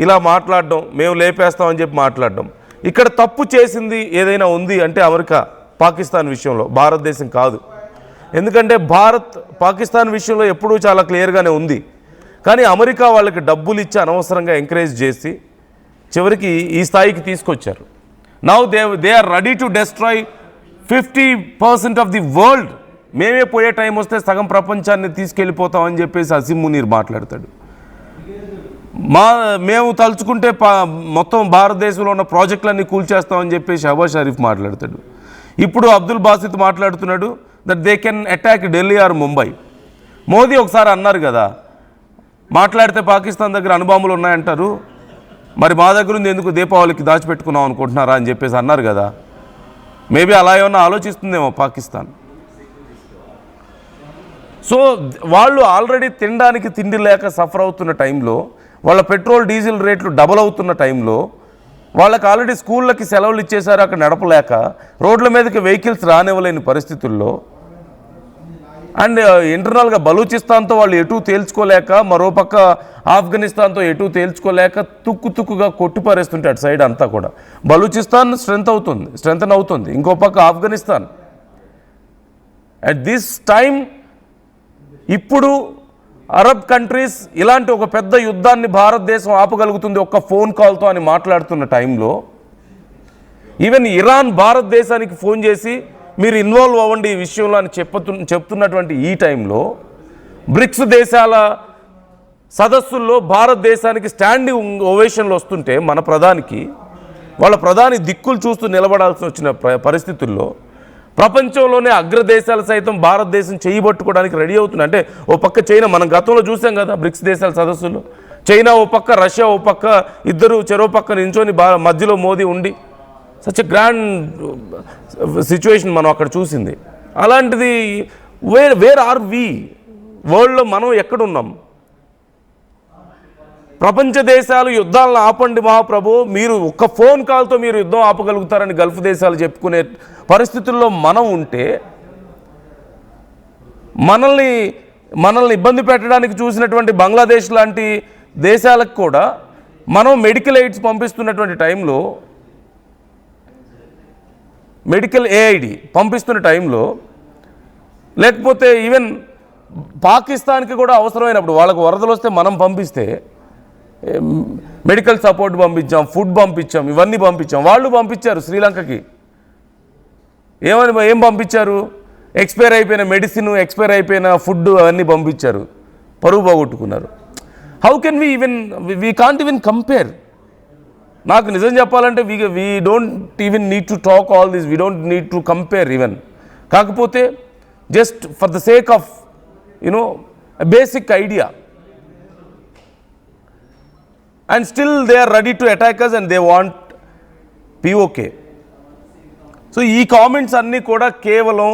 ఇలా మాట్లాడడం, మేము లేపేస్తామని చెప్పి మాట్లాడడం. ఇక్కడ తప్పు చేసింది ఏదైనా ఉంది అంటే అమెరికా పాకిస్తాన్ విషయంలో, భారతదేశం కాదు. ఎందుకంటే పాకిస్తాన్ విషయంలో ఎప్పుడూ చాలా క్లియర్గానే ఉంది. కానీ అమెరికా వాళ్ళకి డబ్బులు ఇచ్చి అనవసరంగా ఎంకరేజ్ చేసి చివరికి ఈ స్థాయికి తీసుకొచ్చారు. Now they are ready to destroy 50% of the world. మేమే పోయే టైం వస్తే సగం ప్రపంచాన్ని తీసుకెళ్ళిపోతామని చెప్పేసి అసీం మునీర్ మాట్లాడతాడు. మేము తలుచుకుంటే మొత్తం భారతదేశంలో ఉన్న ప్రాజెక్టులన్నీ కూల్చేస్తామని చెప్పేసి షహబాజ్ షరీఫ్ మాట్లాడతాడు. ఇప్పుడు అబ్దుల్ బాసిత్ మాట్లాడుతున్నాడు that they can attack Delhi or Mumbai. Modi ఒకసారి అన్నారు కదా, మాట్లాడితే పాకిస్తాన్ దగ్గర అణుబాంబులు ఉన్నాయంటారు, మరి మా దగ్గర ఉంది ఎందుకు దీపావళికి దాచిపెట్టుకున్నాం అనుకుంటున్నారా అని చెప్పేసి అన్నారు కదా. మేబీ అలా ఏమన్నా ఆలోచిస్తుందేమో పాకిస్తాన్. సో వాళ్ళు ఆల్రెడీ తినడానికి తిండి లేక సఫర్ అవుతున్న టైంలో, వాళ్ళ పెట్రోల్ డీజిల్ రేట్లు డబల్ అవుతున్న టైంలో, వాళ్ళకి ఆల్రెడీ స్కూళ్ళకి సెలవులు ఇచ్చేశారు అక్కడ నడపలేక, రోడ్ల మీదకి వెహికల్స్ రానివ్వలేని పరిస్థితుల్లో, అండ్ ఇంటర్నల్గా బలూచిస్తాన్తో వాళ్ళు ఎటూ తేల్చుకోలేక, మరోపక్క ఆఫ్ఘనిస్తాన్తో ఎటూ తేల్చుకోలేక తుక్కుగా కొట్టిపారేస్తుంటే అటు సైడ్ అంతా కూడా బలూచిస్తాన్ స్ట్రెంథన్ అవుతుంది, ఇంకో పక్క ఆఫ్ఘనిస్తాన్. అట్ దిస్ టైం ఇప్పుడు అరబ్ కంట్రీస్ ఇలాంటి ఒక పెద్ద యుద్ధాన్ని భారతదేశం ఆపగలుగుతుంది ఒక్క ఫోన్ కాల్తో అని మాట్లాడుతున్న టైంలో, ఈవెన్ ఇరాన్ భారతదేశానికి ఫోన్ చేసి మీరు ఇన్వాల్వ్ అవ్వండి ఈ విషయంలో అని చెప్తున్నటువంటి ఈ టైంలో, బ్రిక్స్ దేశాల సదస్సుల్లో భారతదేశానికి స్టాండింగ్ ఓవేషన్లు వస్తుంటే వాళ్ళ ప్రధాని దిక్కులు చూస్తూ నిలబడాల్సి వచ్చిన పరిస్థితుల్లో ప్రపంచంలోనే అగ్రదేశాలు సైతం భారతదేశం చేయబట్టుకోవడానికి రెడీ అవుతుంది. అంటే ఓ పక్క చైనా, మనం గతంలో చూసాం కదా బ్రిక్స్ దేశాల సదస్సులో, చైనా ఓ పక్క, రష్యా ఓ పక్క, ఇద్దరు చెరో పక్క నించొని మధ్యలో మోదీ ఉండి సచ్ ఎ గ్రాండ్ సిచ్యువేషన్ మనం అక్కడ చూసింది. అలాంటిది వేర్ ఆర్ వి వరల్డ్లో మనం ఎక్కడున్నాం? ప్రపంచ దేశాలు యుద్ధాలను ఆపండి మహాప్రభు, మీరు ఒక్క ఫోన్ కాల్తో మీరు యుద్ధం ఆపగలుగుతారని గల్ఫ్ దేశాలు చెప్పుకునే పరిస్థితుల్లో మనం ఉంటే, మనల్ని ఇబ్బంది పెట్టడానికి చూసినటువంటి బంగ్లాదేశ్ లాంటి దేశాలకు కూడా మనం మెడికల్ ఎయిడ్స్ పంపిస్తున్నటువంటి టైంలో, మెడికల్ ఏఐడి పంపిస్తున్న టైంలో, లేకపోతే ఈవెన్ పాకిస్తాన్కి కూడా అవసరమైనప్పుడు వాళ్ళకు వరదలు వస్తే మనం పంపిస్తే మెడికల్ సపోర్ట్ పంపించాం, ఫుడ్ పంపించాం, ఇవన్నీ పంపించాం. వాళ్ళు పంపించారు శ్రీలంకకి. ఏం పంపించారు? ఎక్స్పైర్ అయిపోయిన మెడిసిన్, ఎక్స్పైర్ అయిపోయిన ఫుడ్ అవన్నీ పంపించారు, పరువు పోగొట్టుకున్నారు. How can we can't even compare. నాకు నిజం చెప్పాలంటే we don't even need to talk all this, we don't need to compare even. కాకపోతే just for the sake of basic idea, and still they are ready to attack us and they want POK. So ఈ comments అన్నీ కూడా కేవలం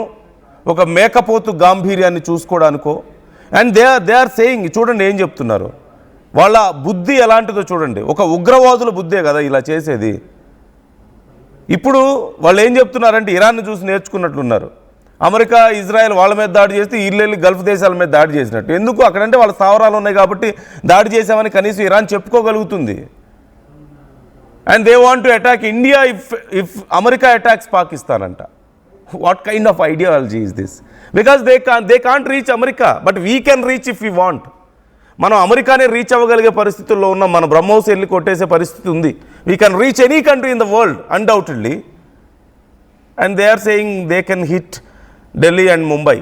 ఒక మేకపోతు గాంభీర్యాన్ని చూసుకోవడానికో, and they are saying, చూడండి ఏం చెప్తున్నారు, వాళ్ళ బుద్ధి ఎలాంటిదో చూడండి, ఒక ఉగ్రవాదుల బుద్ధే కదా ఇలా చేసేది. ఇప్పుడు వాళ్ళు ఏం చెప్తున్నారంటే ఇరాన్ని చూసి నేర్చుకున్నట్లున్నారు. అమెరికా, ఇజ్రాయెల్ వాళ్ళ మీద దాడి చేస్తే వీళ్ళెళ్ళి గల్ఫ్ దేశాల మీద దాడి చేసినట్టు. ఎందుకు? అక్కడంటే వాళ్ళ స్థావరాలు ఉన్నాయి కాబట్టి దాడి చేసామని కనీసం ఇరాన్ చెప్పుకోగలుగుతుంది. And they want to attack India if America attacks Pakistan అంట. What kind of ideology is this? Because they can't reach America, but we can reach if you want. మనం అమెరికానే రీచ్ అవ్వగలిగే పరిస్థితుల్లో ఉన్నాం. మన బ్రహ్మోస్ వెళ్ళి కొట్టేసే పరిస్థితి ఉంది. We can reach any country in the world undoubtedly. And they are saying they can hit Delhi and Mumbai.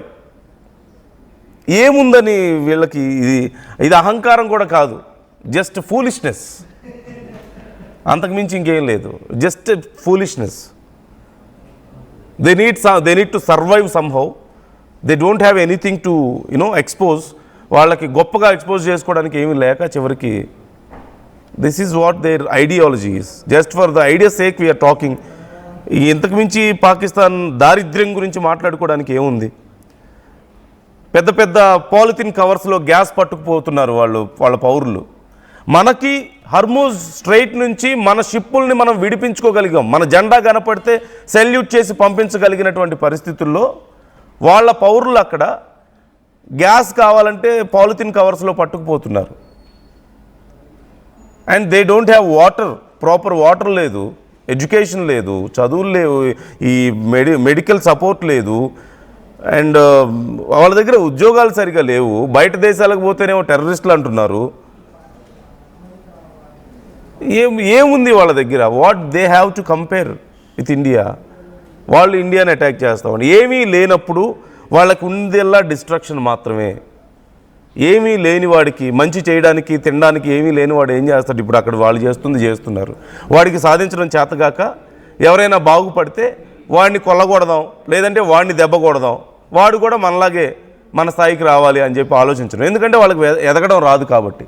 ఏముందని వీళ్ళకి? ఇది అహంకారం కూడా కాదు, జస్ట్ ఫూలిష్నెస్, అంతకుమించి ఇంకేం లేదు. Just foolishness. They need to survive somehow. They don't have anything to expose. వాళ్ళకి గొప్పగా ఎక్స్పోజ్ చేసుకోవడానికి ఏమీ లేక చివరికి this is what their ideology is. Just for the idea sake we are talking. ఇంతకు మించి పాకిస్తాన్ దారిద్ర్యం గురించి మాట్లాడుకోవడానికి ఏముంది? పెద్ద పెద్ద పాలిథిన్ కవర్స్లో గ్యాస్ పట్టుకుపోతున్నారు వాళ్ళ పౌరులు. మనకి హర్మూజ్ స్ట్రైట్ నుంచి మన షిప్పుల్ని మనం విడిపించుకోగలిగాం. మన జెండా కనపడితే సెల్యూట్ చేసి పంపించగలిగినటువంటి పరిస్థితుల్లో వాళ్ళ పౌరులు అక్కడ గ్యాస్ కావాలంటే పాలిథిన్ కవర్స్లో పట్టుకుపోతున్నారు. And they don't have water, proper water లేదు, ఎడ్యుకేషన్ లేదు, చదువులు లేవు, ఈ మెడికల్ సపోర్ట్ లేదు, అండ్ వాళ్ళ దగ్గర ఉద్యోగాలు సరిగా లేవు. బయట దేశాలకు పోతేనేమో టెర్రరిస్టులు అంటున్నారు. ఏముంది వాళ్ళ దగ్గర? What they have to compare with India? వాళ్ళు ఇండియాని అటాక్ చేస్తామని ఏమీ లేనప్పుడు వాళ్ళకు ఉందల్లా డిస్ట్రక్షన్ మాత్రమే. ఏమీ లేని వాడికి మంచి చేయడానికి తినడానికి ఏమీ లేని వాడు ఏం చేస్తాడు? ఇప్పుడు అక్కడ వాళ్ళు చేస్తున్నారు. వాడికి సాధించడం చేతగాక ఎవరైనా బాగుపడితే వాడిని కొల్లగొడదాం, లేదంటే వాడిని దెబ్బ కొడదాం, వాడు కూడా మనలాగే మన స్థాయికి రావాలి అని చెప్పి ఆలోచించడం. ఎందుకంటే వాళ్ళకి ఎదగడం రాదు కాబట్టి.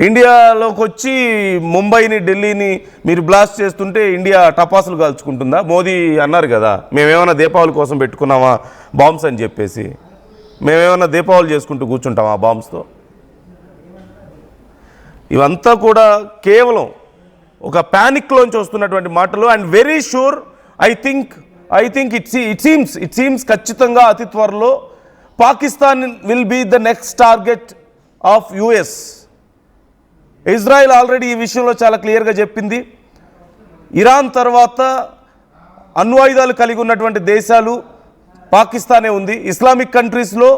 ఇండియాలోకి వచ్చి ముంబైని, ఢిల్లీని మీరు బ్లాస్ట్ చేస్తుంటే ఇండియా టపాసులు కాల్చుకుంటుందా? మోదీ అన్నారు కదా, మేమేమైనా దీపావళి కోసం పెట్టుకున్నామా బాంబ్స్ అని చెప్పేసి. మేమేమైనా దీపావళి చేసుకుంటూ కూర్చుంటామా బాంబ్స్తో? ఇవంతా కూడా కేవలం ఒక ప్యానిక్లోంచి వస్తున్నటువంటి మాటలు. And very sure I think it seems ఖచ్చితంగా అతి త్వరలో Pakistan will be the next target of US. Israel already ఈ విషయంలో చాలా క్లియర్గా చెప్పింది. ఇరాన్ తర్వాత అణ్వాయుధాలు కలిగి ఉన్నటువంటి దేశాలు పాకిస్తానే ఉంది. ఇస్లామిక్ కంట్రీస్లో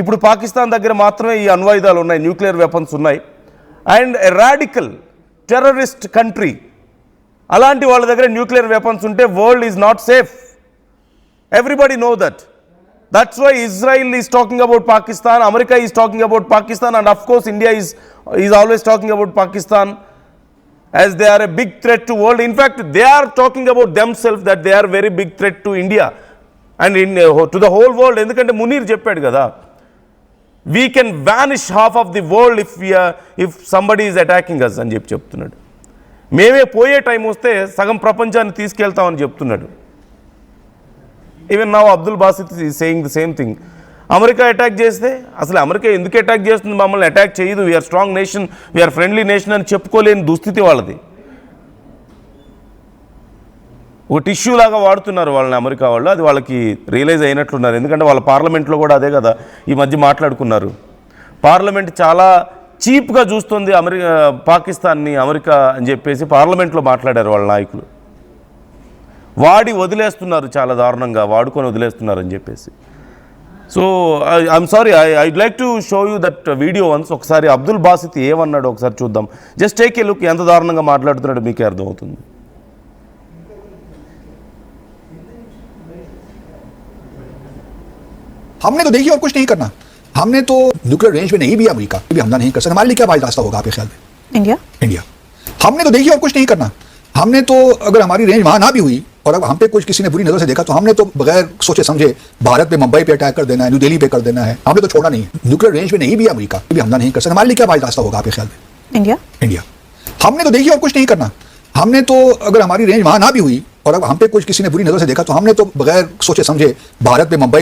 ఇప్పుడు పాకిస్తాన్ దగ్గర మాత్రమే ఈ అణ్వాయుధాలు ఉన్నాయి, న్యూక్లియర్ వెపన్స్ ఉన్నాయి. And a radical terrorist country, అలాంటి వాళ్ళ దగ్గర న్యూక్లియర్ వెపన్స్ ఉంటే world is not safe. Everybody know that. That's why Israel is talking about Pakistan, America is talking about Pakistan, and of course India is always talking about Pakistan as they are a big threat to world. In fact, they are talking about themselves that they are very big threat to India and to the whole world. Endukante Munir cheppadu kada, we can vanish half of the world if somebody is attacking us అని చెప్తున్నాడు. మేమే పోయే time వస్తే సగం ప్రపంచాన్ని తీసుకెళ్తామని చెప్తున్నాడు. Even now Abdul Basit is saying the same thing. America attack చేస్తే అసలు అమెరికా ఎందుకు అటాక్ చేస్తుంది? మమ్మల్ని అటాక్ చేయదు, we are strong nation, we are friendly nation అని చెప్పుకోలేని దుస్థితి వాళ్ళది. ఒక టిష్యూ లాగా వాడుతున్నారు వాళ్ళని అమెరికా వాళ్ళు. అది వాళ్ళకి రియలైజ్ అయినట్లున్నారు. ఎందుకంటే వాళ్ళ పార్లమెంట్లో కూడా అదే కదా ఈ మధ్య మాట్లాడుకున్నారు. పార్లమెంట్ చాలా చీప్గా చూస్తుంది పాకిస్తాన్ని, అమెరికా అని చెప్పేసి పార్లమెంట్లో మాట్లాడారు వాళ్ళ నాయకులు. వాడి వదిలేస్తున్నారు, చాలా దారుణంగా వాడుకొని వదిలేస్తున్నారు అని చెప్పేసి. So I'm sorry, I'd like to show you that video once. ఒకసారి అబ్దుల్ బాసిత్ ఏమన్నాడో ఒకసారి చూద్దాం. Just take a look. ఎంత దారుణంగా మాట్లాడుతున్నాడో మీకే అర్థమవుతుంది. हमने तो देखिए और कुछ नहीं करना. हमने तो न्यूक्लियर रेंज में नहीं भी अमेरिका भी हमला नहीं कर सकता. हमारे लिए क्या वाइड रास्ता होगा आपके ख्याल में? इंडिया हमने तो देखिए और कुछ नहीं करना. हमने तो अगर हमारी रेंज वहां ना भी हुई और अब हम पे कुछ किसी ने बुरी नजर से देखा तो हमने तो बगैर सोचे समझे भारत पे, मुंबई पे अटैक कर देना है, न्यू दिल्ली पे कर देना है. हमने तो छोड़ा नहीं. न्यूक्लियर रेंज में नहीं भी अमेरिका भी हमला नहीं कर सकता. हमारे लिए क्या वाइड रास्ता होगा आपके ख्याल में? इंडिया हमने तो देखिए और कुछ नहीं करना. हमने तो अगर हमारी रेंज वहां ना भी हुई और अब हम पे कुछ किसी ने बुरी नजर से देखा तो हमने तो बगैर सोचे समझे भारत पे, मुंबई